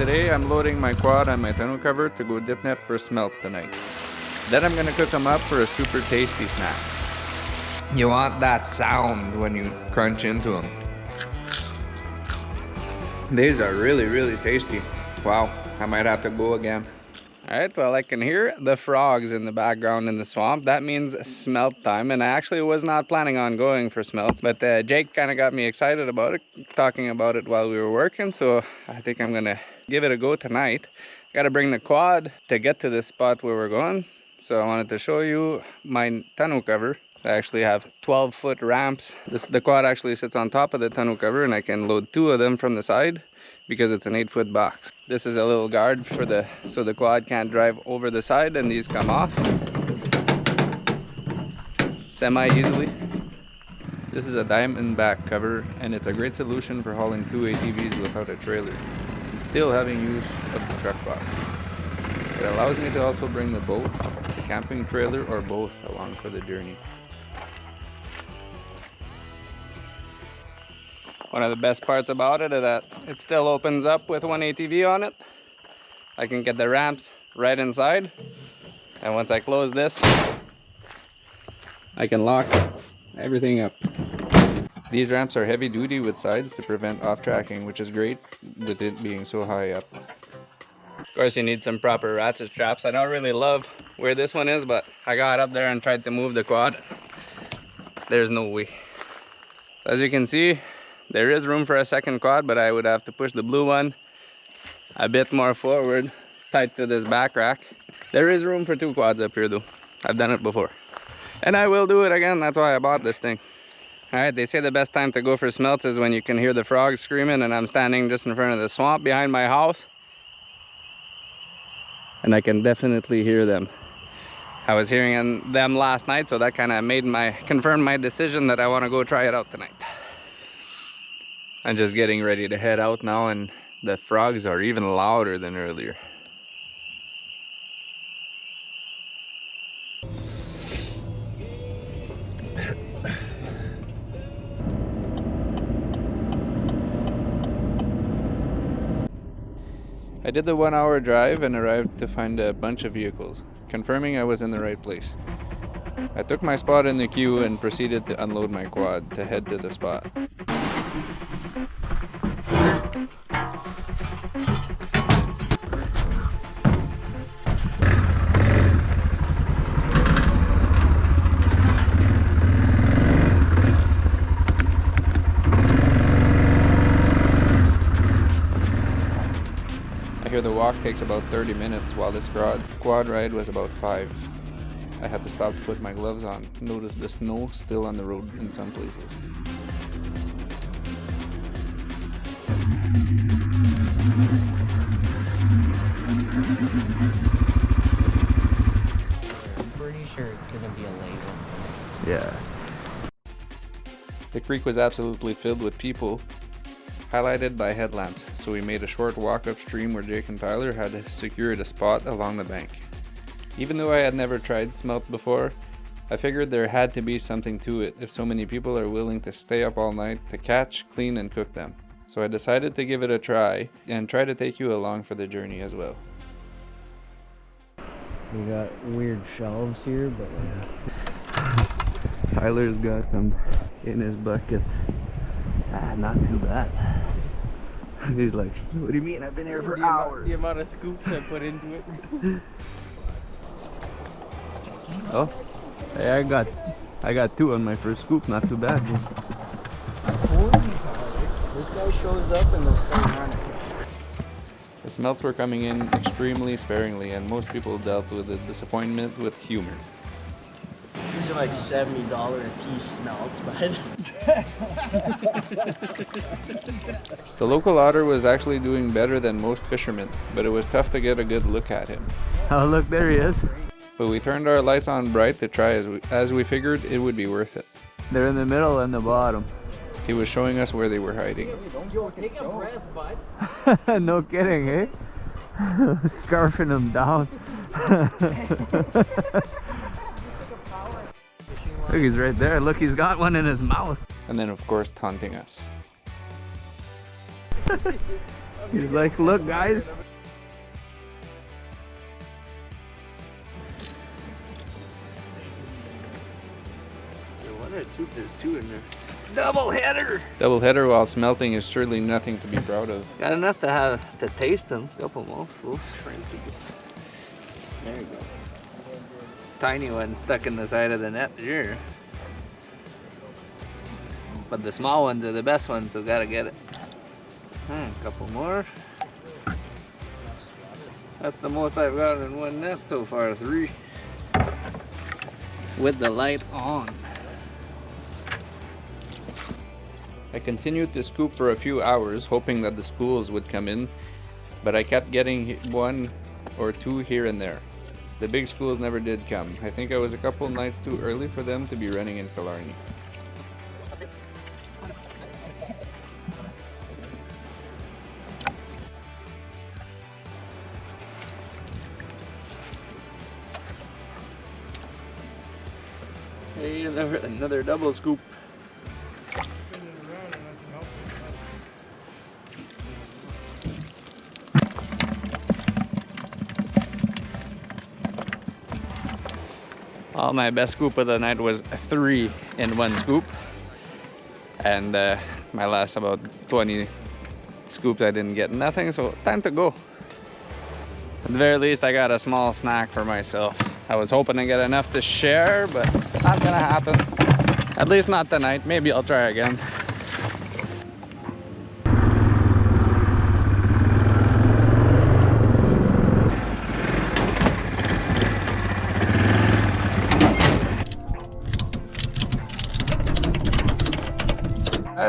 today I'm loading my quad on my tonneau cover to go dip net for smelts tonight. Then I'm gonna cook them up for a super tasty snack. You want that sound when you crunch into them. These are really, really tasty. Wow, I might have to go again. Alright, well, I can hear the frogs in the background in the swamp. That means smelt time, and I actually was not planning on going for smelts, but Jake kind of got me excited about it, talking about it while we were working, so I think I'm gonna give it a go tonight. Gotta bring the quad to get to this spot where we're going, so I wanted to show you my tonneau cover. I actually have 12-foot ramps. The quad actually sits on top of the tonneau cover, and I can load 2 of them from the side because it's an 8-foot box. This is a little guard for so the quad can't drive over the side, and these come off semi-easily. This is a diamond back cover, and it's a great solution for hauling 2 ATVs without a trailer and still having use of the truck box. It allows me to also bring the boat, the camping trailer, or both along for the journey. One of the best parts about it is that it still opens up with 1 ATV on it. I can get the ramps right inside, and once I close this, I can lock everything up. These ramps are heavy duty with sides to prevent off tracking, which is great with it being so high up. Of course, you need some proper ratchet straps. I don't really love where this one is, but I got up there and tried to move the quad. There's no way. As you can see, there is room for a second quad, but I would have to push the blue one a bit more forward, tight to this back rack. There is room for 2 quads up here though. I've done it before. And I will do it again, that's why I bought this thing. Alright, they say the best time to go for smelts is when you can hear the frogs screaming, and I'm standing just in front of the swamp behind my house. And I can definitely hear them. I was hearing them last night, so that kind of confirmed my decision that I want to go try it out tonight. I'm just getting ready to head out now, and the frogs are even louder than earlier. I did the 1-hour drive and arrived to find a bunch of vehicles, confirming I was in the right place. I took my spot in the queue and proceeded to unload my quad to head to the spot. I hear the walk takes about 30 minutes, while this quad ride was about 5. I had to stop to put my gloves on. Notice the snow still on the road in some places. I'm pretty sure it's gonna be a late one. Yeah. The creek was absolutely filled with people, highlighted by headlamps, so we made a short walk upstream where Jake and Tyler had secured a spot along the bank. Even though I had never tried smelts before, I figured there had to be something to it if so many people are willing to stay up all night to catch, clean, and cook them. So I decided to give it a try and try to take you along for the journey as well. We got weird shelves here, but Tyler's got some in his bucket. Not too bad. He's like, what do you mean? I've been here for hours. the amount of scoops I put into it. Oh, hey, I got 2 on my first scoop. Not too bad. This guy shows up and they'll start running. The smelts were coming in extremely sparingly, and most people dealt with the disappointment with humor. These are like $70 a piece smelts, but The local Otter was actually doing better than most fishermen, but it was tough to get a good look at him. Oh, look, there he is. But we turned our lights on bright to try as we figured it would be worth it. They're in the middle and the bottom. He was showing us where they were hiding. take a breath, bud. No kidding, eh? Scarfing them down. Look, he's right there. Look, he's got one in his mouth. And then, of course, taunting us. He's like, look guys. One or two? There's two in there. Double header! Double header while smelting is surely nothing to be proud of. Got enough to taste them. Couple mouthfuls. Shrimpies. There you go. Tiny one stuck in the side of the net here. But the small ones are the best ones, so gotta get it. Couple more. That's the most I've got in one net so far, 3. With the light on. I continued to scoop for a few hours, hoping that the schools would come in, but I kept getting 1 or 2 here and there. The big schools never did come. I think I was a couple nights too early for them to be running in Killarney. Hey, another double scoop. Well, my best scoop of the night was 3 in 1 scoop. And my last about 20 scoops I didn't get nothing, so time to go. At the very least I got a small snack for myself. I was hoping to get enough to share, but not gonna happen. At least not tonight. Maybe I'll try again.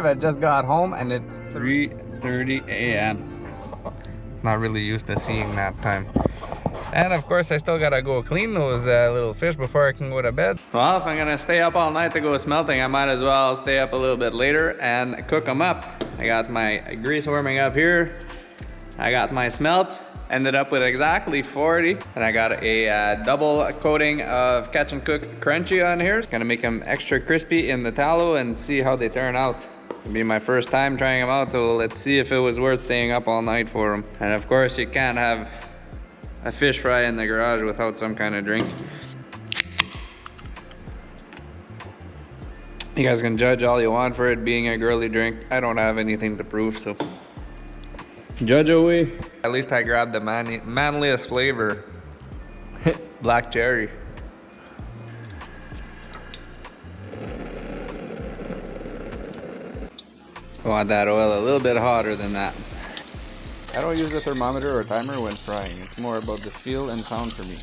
I just got home and it's 3:30 a.m. Not really used to seeing that time. And of course I still gotta go clean those little fish before I can go to bed. Well, if I'm gonna stay up all night to go smelting, I might as well stay up a little bit later and cook them up. I got my grease warming up here. I got my smelts. Ended up with exactly 40. And I got a double coating of catch and cook crunchy on here. Gonna make them extra crispy in the tallow and see how they turn out. It'll be my first time trying them out, so let's see if it was worth staying up all night for them. And of course you can't have a fish fry in the garage without some kind of drink. You guys can judge all you want for it being a girly drink. I don't have anything to prove, so judge away. At least I grabbed the manliest flavor. Black cherry. I want that oil a little bit hotter than that. I don't use a thermometer or timer when frying. It's more about the feel and sound for me.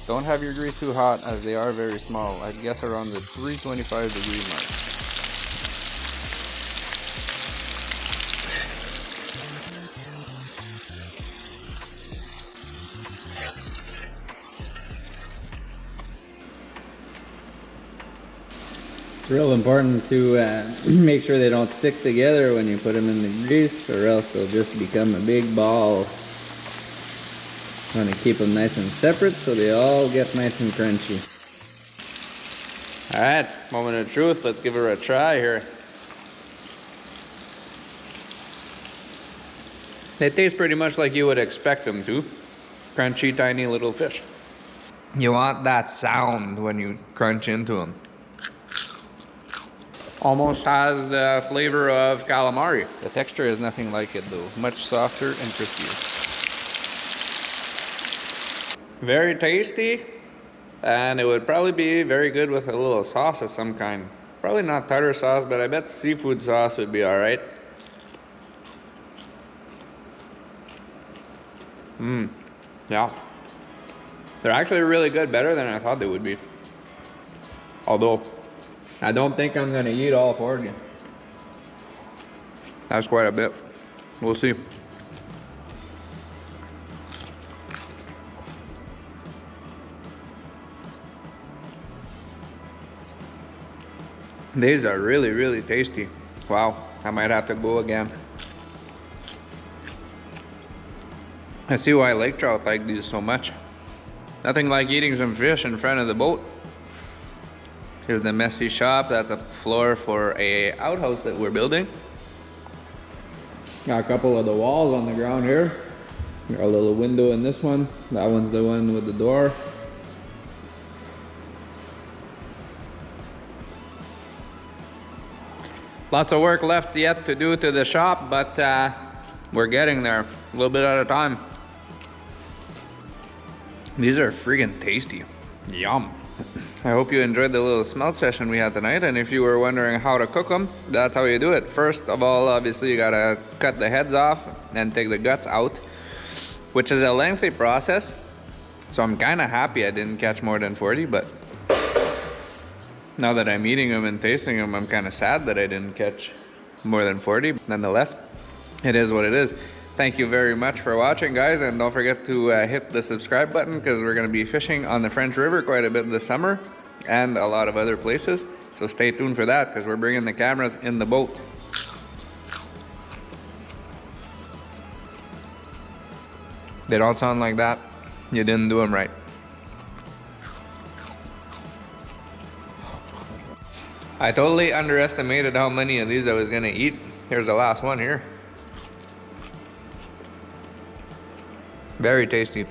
Don't have your grease too hot as they are very small. I'd guess around the 325 degree mark. It's real important to make sure they don't stick together when you put them in the grease, or else they'll just become a big ball. You want to keep them nice and separate so they all get nice and crunchy. Alright, moment of truth, let's give her a try here. They taste pretty much like you would expect them to. Crunchy, tiny little fish. You want that sound when you crunch into them. Almost has the flavor of calamari. The texture is nothing like it though, much softer and crispier. Very tasty, and it would probably be very good with a little sauce of some kind. Probably not tartar sauce, but I bet seafood sauce would be alright. Yeah. They're actually really good, better than I thought they would be. Although, I don't think I'm gonna eat all 40. That's quite a bit. We'll see. These are really, really tasty. Wow, I might have to go again. I see why lake trout like these so much. Nothing like eating some fish in front of the boat. Here's the messy shop. That's a floor for a outhouse that we're building. Got a couple of the walls on the ground here. Got a little window in this one. That one's the one with the door. Lots of work left yet to do to the shop, but we're getting there a little bit at a time. These are friggin' tasty. Yum. I hope you enjoyed the little smelt session we had tonight, and if you were wondering how to cook them, that's how you do it. First of all, obviously you gotta cut the heads off and take the guts out, which is a lengthy process. So I'm kinda happy I didn't catch more than 40, but now that I'm eating them and tasting them, I'm kinda sad that I didn't catch more than 40. Nonetheless, it is what it is. Thank you very much for watching, guys, and don't forget to hit the subscribe button, because we're going to be fishing on the French River quite a bit this summer and a lot of other places. So stay tuned for that, because we're bringing the cameras in the boat. They don't sound like that. You didn't do them right. I totally underestimated how many of these I was going to eat. Here's the last one here. Very tasty.